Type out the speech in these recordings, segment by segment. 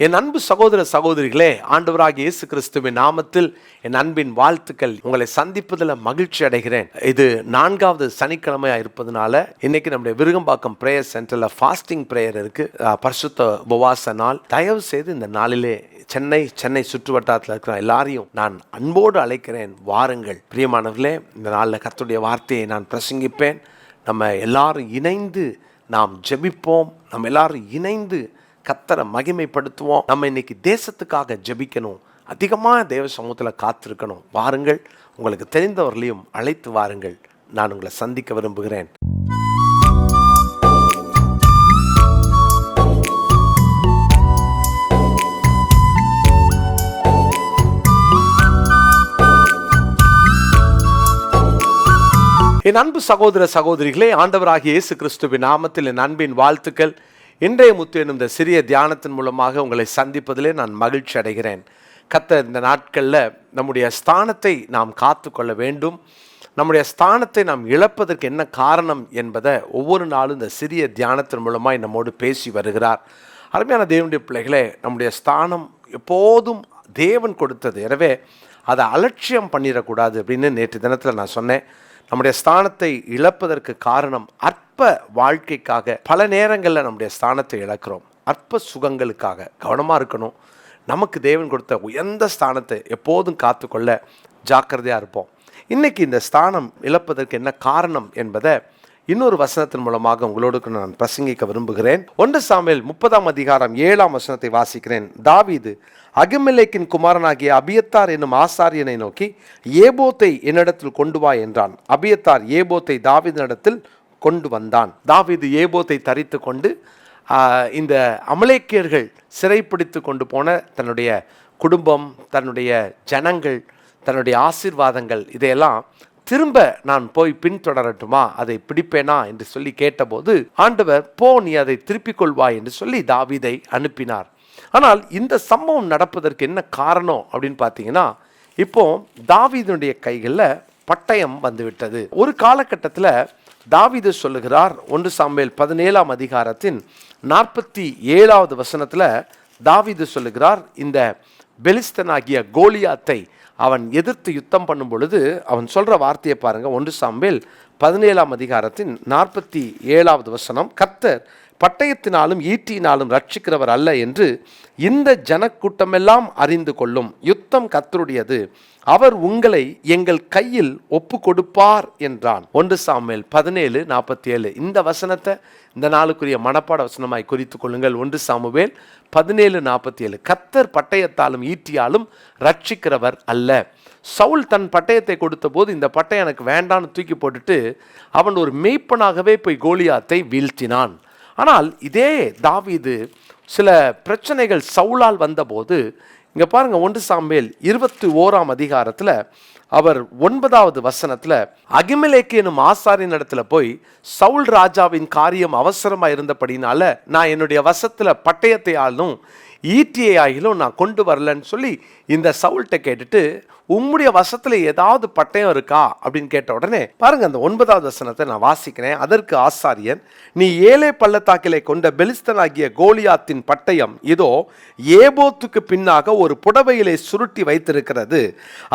என் அன்பு சகோதர சகோதரிகளே, ஆண்டவராகிய இயேசு கிறிஸ்துவின் நாமத்தில் என் அன்பின் வாழ்த்துக்கள். உங்களை சந்திப்பதில் மகிழ்ச்சி அடைகிறேன். இது 4வது சனிக்கிழமையா இருப்பதனால இன்னைக்கு நம்முடைய விருகம்பாக்கம் பிரேயர் சென்டர்ல ஃபாஸ்டிங் பிரேயர் இருக்கு. பரிசுத்த உபவாச நாள். தயவு செய்து இந்த நாளிலே சென்னை சுற்று வட்டாரத்தில் இருக்கிற எல்லாரையும் நான் அன்போடு அழைக்கிறேன், வாருங்கள். பிரியமானவர்களே, இந்த நாளில் கர்த்தருடைய வார்த்தையை நான் பிரசங்கிப்பேன். நம்ம எல்லாரும் இணைந்து நாம் ஜெபிப்போம். நம்ம எல்லாரும் இணைந்து கர்த்தரை மகிமைப்படுத்துவோம். நம்ம இன்னைக்கு தேசத்துக்காக ஜெபிக்கணும். அதிகமாக தேவ சமூகத்தில் காத்திருக்கணும். வாருங்கள், உங்களுக்கு தெரிந்தவர்களையும் அழைத்து வாருங்கள். நான் உங்களை சந்திக்க விரும்புகிறேன். என் அன்பு சகோதர சகோதரிகளே, ஆண்டவராகிய இயேசு கிறிஸ்துவின் நாமத்தில் என் அன்பின் வாழ்த்துக்கள். இன்றைய முத்து எனும் இந்த சிறிய தியானத்தின் மூலமாக உங்களை சந்திப்பதிலே நான் மகிழ்ச்சி அடைகிறேன். கர்த்தர் இந்த நாட்களில் நம்முடைய ஸ்தானத்தை நாம் காத்து கொள்ள வேண்டும். நம்முடைய ஸ்தானத்தை நாம் இழப்பதற்கு என்ன காரணம் என்பதை ஒவ்வொரு நாளும் இந்த சிறிய தியானத்தின் மூலமாக நம்மோடு பேசி வருகிறார். அருமையான தேவனுடைய பிள்ளைகளே, நம்முடைய ஸ்தானம் எப்போதும் தேவன் கொடுத்தது. எனவே அதை அலட்சியம் பண்ணிடக்கூடாது அப்படின்னு நேற்று தினத்தில் நான் சொன்னேன். நம்முடைய ஸ்தானத்தை இழப்பதற்கு காரணம் அற்ப வாழ்க்கைக்காக பல நேரங்களில் நம்முடைய ஸ்தானத்தை இழக்கிறோம். அற்ப சுகங்களுக்காக கவனமாக இருக்கணும். நமக்கு தேவன் கொடுத்த உயர்ந்த ஸ்தானத்தை எப்போதும் காத்துக்கொள்ள ஜாக்கிரதையாக இருப்போம். இன்றைக்கி இந்த ஸ்தானம் இழப்பதற்கு என்ன காரணம் என்பதை இன்னொரு வசனத்தின் மூலமாக உங்களோடு நான் பிரசங்கிக்க விரும்புகிறேன். 1 சாமுவேல் 30ஆம் அதிகாரம் 7ஆம் வசனத்தை வாசிக்கிறேன். தாவீது அகிமெலேக்கின் குமாரனாகிய அபியத்தார் என்னும் ஆசாரியனை நோக்கி, ஏபோத்தை என்னிடத்தில் கொண்டு வா என்றான். அபியத்தார் ஏபோத்தை தாவீதினிடத்தில் கொண்டு வந்தான். தாவீது ஏபோத்தை தரித்து கொண்டு இந்த அமலேக்கியர்கள் சிறைப்பிடித்து கொண்டு போன தன்னுடைய குடும்பம், தன்னுடைய ஜனங்கள், தன்னுடைய ஆசீர்வாதங்கள், இதையெல்லாம் திரும்ப நான் போய் பின்தொடரட்டுமா, அதை பிடிப்பேனா என்று சொல்லி கேட்டபோது ஆண்டவர், போ, நீ அதை திருப்பிக் கொள்வாய் என்று சொல்லி தாவீதை அனுப்பினார். ஆனால் இந்த சம்பவம் நடப்பதற்கு என்ன காரணம் அப்படின்னு பார்த்தீங்கன்னா, இப்போ தாவீதுடைய கைகளில் பட்டயம் வந்துவிட்டது. ஒரு காலகட்டத்தில் தாவீது சொல்லுகிறார், 1 சாமுவேல் 17ஆம் அதிகாரத்தின் 47வது வசனத்தில் தாவீது சொல்லுகிறார், இந்த பெலிஸ்தனாகிய கோலியாத்தை அவன் எதிர்த்து யுத்தம் பண்ணும் பொழுது அவன் சொல்கிற வார்த்தையை பாருங்கள். 1 சாமுவேல் 17ஆம் அதிகாரத்தின் 47வது வசனம், கர்த்தர் பட்டயத்தினாலும் ஈட்டியினாலும் ரட்சிக்கிறவர் அல்ல என்று இந்த ஜனக்கூட்டமெல்லாம் அறிந்து கொள்ளும். யுத்தம் கர்த்தருடையது, அவர் உங்களை எங்கள் கையில் ஒப்பு கொடுப்பார் என்றான். 1 சாமுவேல் 17:47. இந்த வசனத்தை இந்த நாளுக்குரிய மனப்பாட வசனமாய் குறித்து கொள்ளுங்கள். 1 சாமுவேல் 17:47. கர்த்தர் பட்டயத்தாலும் ஈட்டியாலும் ரட்சிக்கிறவர் அல்ல. சவுல் தன் பட்டயத்தை கொடுத்த போது இந்த பட்டயம் எனக்கு வேண்டான்னு தூக்கி போட்டுட்டு அவன் ஒரு மேய்ப்பனாகவே போய் கோலியாத்தை வீழ்த்தினான். ஆனால் இதே தாவீது சில பிரச்சனைகள் சவுலால் வந்தபோது இங்கே பாருங்கள், 1 சாமுவேல் 21ஆம் அதிகாரத்தில் அவர் 9வது வசனத்தில் அகிமெலேக்கு எனும் ஆசாரின் இடத்துல போய், சவுல் ராஜாவின் காரியம் அவசரமாக இருந்தபடினால நான் என்னுடைய வசத்தில் பட்டயத்தை ஆளும் ஈட்டியை ஆகிலும் நான் கொண்டு வரலன்னு சொல்லி இந்த சவுல்கிட்ட கேட்டுட்டு, உம்முடைய வசத்தில் ஏதாவது பட்டயம் இருக்கா அப்படின்னு கேட்ட உடனே பாருங்க, அந்த 9வது வசனத்தை நான் வாசிக்கிறேன். அதற்கு ஆசாரியன், நீ ஏலே பள்ளத்தாக்கிலே கொண்ட பெலிஸ்தனாகிய கோலியாத்தின் பட்டயம் இதோ ஏபோத்துக்கு பின்னாக ஒரு புடவையிலே சுருட்டி வைத்திருக்கிறது.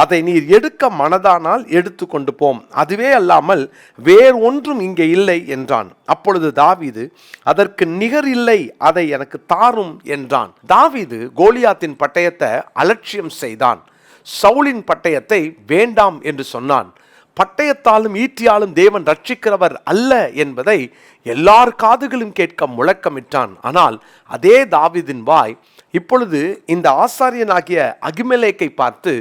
அதை நீர் எடுக்க மனதானால் எடுத்து கொண்டு போம். அதுவே அல்லாமல் வேறு ஒன்றும் இங்கே இல்லை என்றான். அப்பொழுது தாவீது, அதற்கு நிகர் இல்லை, அதை எனக்கு தாரும் என்றான். தாவீது கோலியாத்தின் பட்டயத்தை அலட்சியம் செய்தான். சவுலின் பட்டயத்தை வேண்டாம் என்று சொன்னான். பட்டயத்தாலும் ஈட்டியாலும் தேவன் ரட்சிக்கிறவர் அல்ல என்பதை எல்லார் காதுகளும் கேட்க முழக்கமிட்டான். ஆனால் அதே தாவீதின் வாய் இப்பொழுது இந்த ஆசாரியனாகிய அகிமெலேக்கை பார்த்து,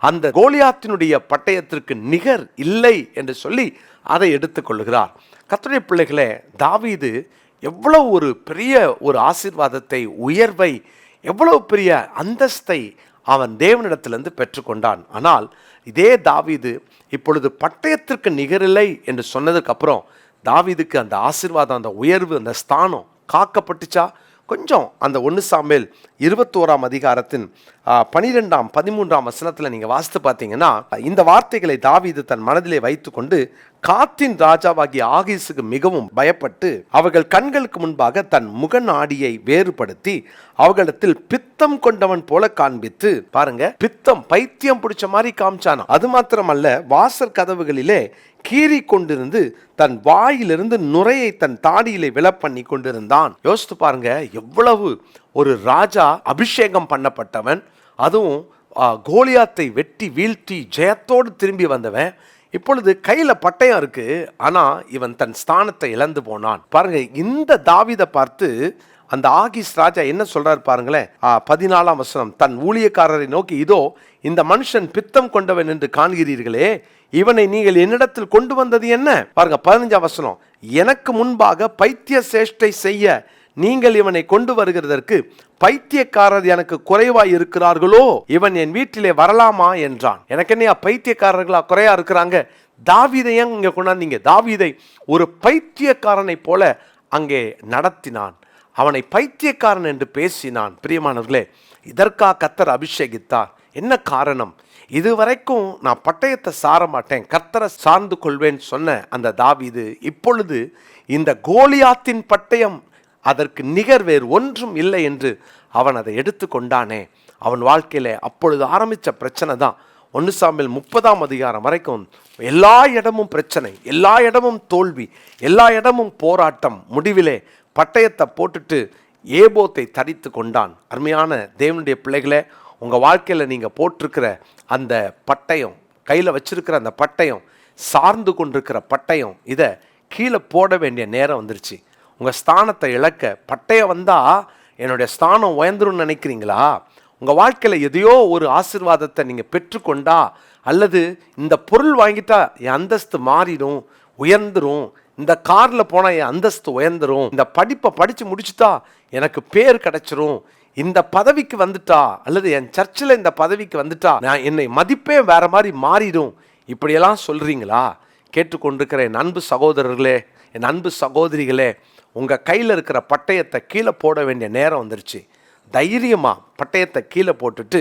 அந்த கோலியாத்தினுடைய பட்டயத்திற்கு நிகர் இல்லை என்று சொல்லி அதை எடுத்துக்கொள்ளுகிறார். கர்த்தருடைய பிள்ளைகளே, தாவீது எவ்வளவு ஒரு பெரிய ஒரு ஆசீர்வாதத்தை, உயர்வை, எவ்வளவு பெரிய அந்தஸ்தை அவன் தேவனிடத்திலிருந்து பெற்றுக்கொண்டான். ஆனால் இதே தாவீது இப்பொழுது பட்டயத்திற்கு நிகரில்லை என்று சொன்னதுக்கு அப்புறம் தாவீதுக்கு அந்த ஆசீர்வாதம், அந்த உயர்வு, அந்த ஸ்தானம் காக்கப்பட்டுச்சா? கொஞ்சம் அந்த 1 சாமுவேல் 21ஆம் அதிகாரத்தின் 12ஆம் 13ஆம் வசனத்தில் நீங்கள் வாசித்து பார்த்தீங்கன்னா, இந்த வார்த்தைகளை தாவீது தன் மனதிலே வைத்து கொண்டு காத்தின் ராஜாவாகிய ஆகீசுக்கு மிகவும் பயப்பட்டு அவர்கள் கண்களுக்கு முன்பாக தன் முகநாடியை வேறுபடுத்தி அவர்களிடத்தில் பித்தம் கொண்டவன் போல காண்பித்து, பாருங்க, பித்தம் பைத்தியம் பிடிச்ச மாதிரி காமிச்சானா. அது மாத்திரமல்ல, வாசல் கதவுகளிலே கீறி கொண்டிருந்து தன் வாயிலிருந்து நுரையை தன் தாடியிலே விழப்பண்ணி கொண்டிருந்தான். யோசித்து பாருங்க, எவ்வளவு ஒரு ராஜா, அபிஷேகம் பண்ணப்பட்டவன், அதுவும் கோலியாத்தை வெட்டி வீழ்த்தி ஜெயத்தோடு திரும்பி வந்தவன், இப்பொழுது கையில பட்டயம் இருக்கு, ஆனா இவன் தன் ஸ்தானத்தை இழந்து போனான். பாருங்க, இந்த தாவீதை பார்த்து அந்த ஆகீஸ் ராஜா என்ன சொல்றாரு பாருங்களேன். 14ஆம் வசனம், தன் ஊழியக்காரரை நோக்கி, இதோ இந்த மனுஷன் பித்தம் கொண்டவன் என்று காண்கிறீர்களே, இவனை நீங்கள் என்னிடத்தில் கொண்டு வந்தது என்ன? பாருங்க 15ஆம் வசனம், எனக்கு முன்பாக பைத்திய சேஷ்டை செய்ய நீங்கள் இவனை கொண்டு வருகிறதற்கு பைத்தியக்காரர் எனக்கு குறைவாய் இருக்கிறார்களோ? இவன் என் வீட்டிலே வரலாமா என்றான். எனக்கு என்னையா பைத்தியக்காரர்களா குறையா இருக்கிறாங்க? தாவீதை ஏன் இங்க கொண்டாந்தீங்க? தாவீதை ஒரு பைத்தியக்காரனை போல அங்கே நடத்தினான், அவனை பைத்தியக்காரன் என்று பேசினான். பிரியமானவர்களே, இதற்காக கர்த்தர் அபிஷேகித்தார். என்ன காரணம்? இதுவரைக்கும் நான் பட்டயத்தை சார மாட்டேன், கர்த்தரை சார்ந்து கொள்வேன் சொன்ன அந்த தாவீது இப்பொழுது இந்த கோலியாத்தின் பட்டயம் அதற்கு நிகர் வேறு ஒன்றும் இல்லை என்று அவன் அதை எடுத்து கொண்டானே. அவன் வாழ்க்கையில அப்பொழுது ஆரம்பித்த பிரச்சனை தான் 1 சாமுவேல் 30ஆம் அதிகாரம் வரைக்கும் எல்லா இடமும் பிரச்சனை, எல்லா இடமும் தோல்வி, எல்லா இடமும் போராட்டம். முடிவிலே பட்டயத்தை போட்டுட்டு ஏபோத்தை தரித்து கொண்டான். அருமையான தேவனுடைய பிள்ளைகளே, உங்கள் வாழ்க்கையில் நீங்கள் போட்டிருக்கிற அந்த பட்டயம், கையில் வச்சிருக்கிற அந்த பட்டயம், சார்ந்து கொண்டிருக்கிற பட்டயம், இதை கீழே போட வேண்டிய நேரம் வந்துருச்சு. உங்கள் ஸ்தானத்தை இழக்க பட்டயம் வந்தால் என்னுடைய ஸ்தானம் உயர்ந்துரும் நினைக்கிறீங்களா? உங்கள் வாழ்க்கையில் எதையோ ஒரு ஆசீர்வாதத்தை நீங்கள் பெற்றுக்கொண்டா, அல்லது இந்த பொருள் வாங்கிட்டா என் அந்தஸ்து மாறிடும், உயர்ந்துரும், இந்த காரில் போனால் என் அந்தஸ்து உயர்ந்துரும், இந்த படிப்பை படித்து முடிச்சுட்டா எனக்கு பேர் கிடைச்சிரும், இந்த பதவிக்கு வந்துட்டா, அல்லது என் சர்ச்சில் இந்த பதவிக்கு வந்துட்டா நான் என்னை மதிப்பே வேற மாதிரி மாறிடும், இப்படியெல்லாம் சொல்கிறீங்களா? கேட்டுக்கொண்டிருக்கிற என் அன்பு சகோதரர்களே, என் அன்பு சகோதரிகளே, உங்கள் கையில் இருக்கிற பட்டயத்தை கீழே போட வேண்டிய நேரம் வந்துருச்சு. தைரியமாக பட்டயத்தை கீழே போட்டுட்டு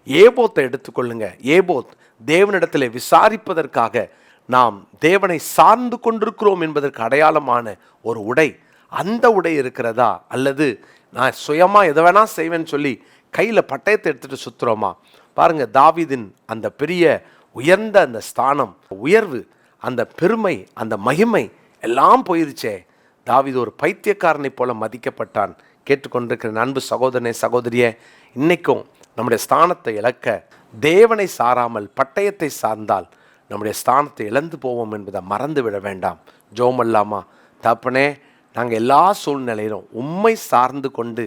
ஏபோத்தை எடுத்துக்கொள்ளுங்க. ஏபோத் தேவனிடத்தில் விசாரிப்பதற்காக நாம் தேவனை சார்ந்து கொண்டிருக்கிறோம் என்பதற்கு அடையாளமான ஒரு உடை. அந்த உடை இருக்கிறதா, அல்லது நான் சுயமாக எதை வேணா செய்வேன்னு சொல்லி கையில் பட்டயத்தை எடுத்துகிட்டு சுற்றுறோமா? பாருங்கள், தாவீதின் அந்த பெரிய உயர்ந்த அந்த ஸ்தானம், உயர்வு, அந்த பெருமை, அந்த மகிமை எல்லாம் போயிருச்சே. தாவீது ஒரு பைத்தியக்காரனை போல மதிக்கப்பட்டான். கேட்டுக்கொண்டிருக்கிற அன்பு சகோதரனே, சகோதரியே, இன்னைக்கும் நம்முடைய ஸ்தானத்தை இழக்க தேவனை சாராமல் பட்டயத்தை சார்ந்தால் நம்முடைய ஸ்தானத்தை இழந்து போவோம் என்பதை மறந்து விட வேண்டாம். ஜோமல்லாமா, தகப்பனே, நாங்கள் எல்லா சூழ்நிலையிலும் உம்மை சார்ந்து கொண்டு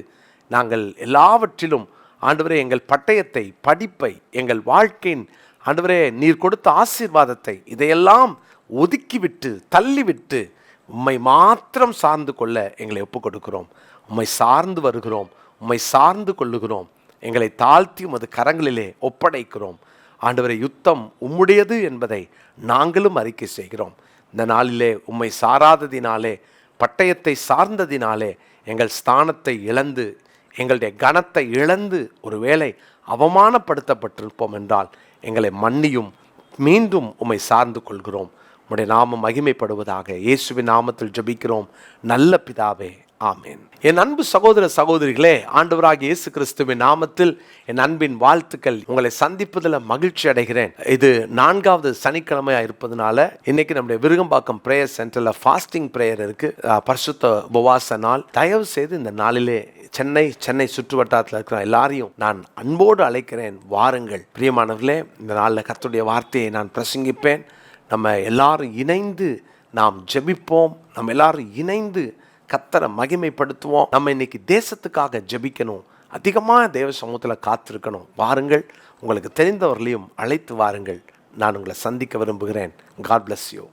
நாங்கள் எல்லாவற்றிலும் ஆண்டவரே எங்கள் பட்டயத்தை, படிப்பை, எங்கள் வாழ்க்கையின் ஆண்டவரே நீர் கொடுத்த ஆசீர்வாதத்தை இதையெல்லாம் ஒதுக்கிவிட்டு தள்ளிவிட்டு உம்மை மாத்திரம் சார்ந்து கொள்ள எங்களை ஒப்பு கொடுக்கிறோம். உம்மை சார்ந்து வருகிறோம், உம்மை சார்ந்து கொள்ளுகிறோம், எங்களை தாழ்த்தி உமது கரங்களிலே ஒப்படைக்கிறோம். ஆண்டவரை, யுத்தம் உம்முடையது என்பதை நாங்களும் அறிக்கை செய்கிறோம். இந்த நாளிலே உம்மை சாராததினாலே, பட்டயத்தை சார்ந்ததினாலே எங்கள் ஸ்தானத்தை இழந்து, எங்களுடைய கனத்தை இழந்து ஒருவேளை அவமானப்படுத்தப்பட்டிருப்போம் என்றால் எங்களை மன்னியும். மீண்டும் உம்மை சார்ந்து கொள்கிறோம். உம்முடைய நாமம் மகிமைப்படுவதாக. இயேசுவின் நாமத்தில் ஜெபிக்கிறோம் நல்ல பிதாவே, ஆமென். என் அன்பு சகோதர சகோதரிகளே, ஆண்டவராகிய இயேசு கிறிஸ்துவின் நாமத்தில் என் அன்பின் வாழ்த்துக்கள். உங்களை சந்திப்பதில் மகிழ்ச்சி அடைகிறேன். இது 4வது சனிக்கிழமையா இருப்பதனால இன்னைக்கு நம்முடைய விருகம்பாக்கம் பிரேயர் சென்டர்ல ஃபாஸ்டிங் பிரேயர் இருக்கு, பரிசுத்த உபவாச நாள். தயவு செய்து இந்த நாளிலே சென்னை சுற்று வட்டாரத்தில் இருக்கிற எல்லாரையும் நான் அன்போடு அழைக்கிறேன், வாருங்கள். பிரியமானவர்களே, இந்த நாளில் கர்த்தருடைய வார்த்தையை நான் பிரசங்கிப்பேன். நம்ம எல்லாரும் இணைந்து நாம் ஜெபிப்போம். நம்ம எல்லாரும் இணைந்து கர்த்தரை மகிமைப்படுத்துவோம். நம்ம இன்னைக்கு தேசத்துக்காக ஜெபிக்கணும், அதிகமாக தேவ சமூகத்தில் காத்திருக்கணும். வாருங்கள், உங்களுக்கு தெரிந்தவர்களையும் அழைத்து வாருங்கள். நான் உங்களை சந்திக்க விரும்புகிறேன். God bless you.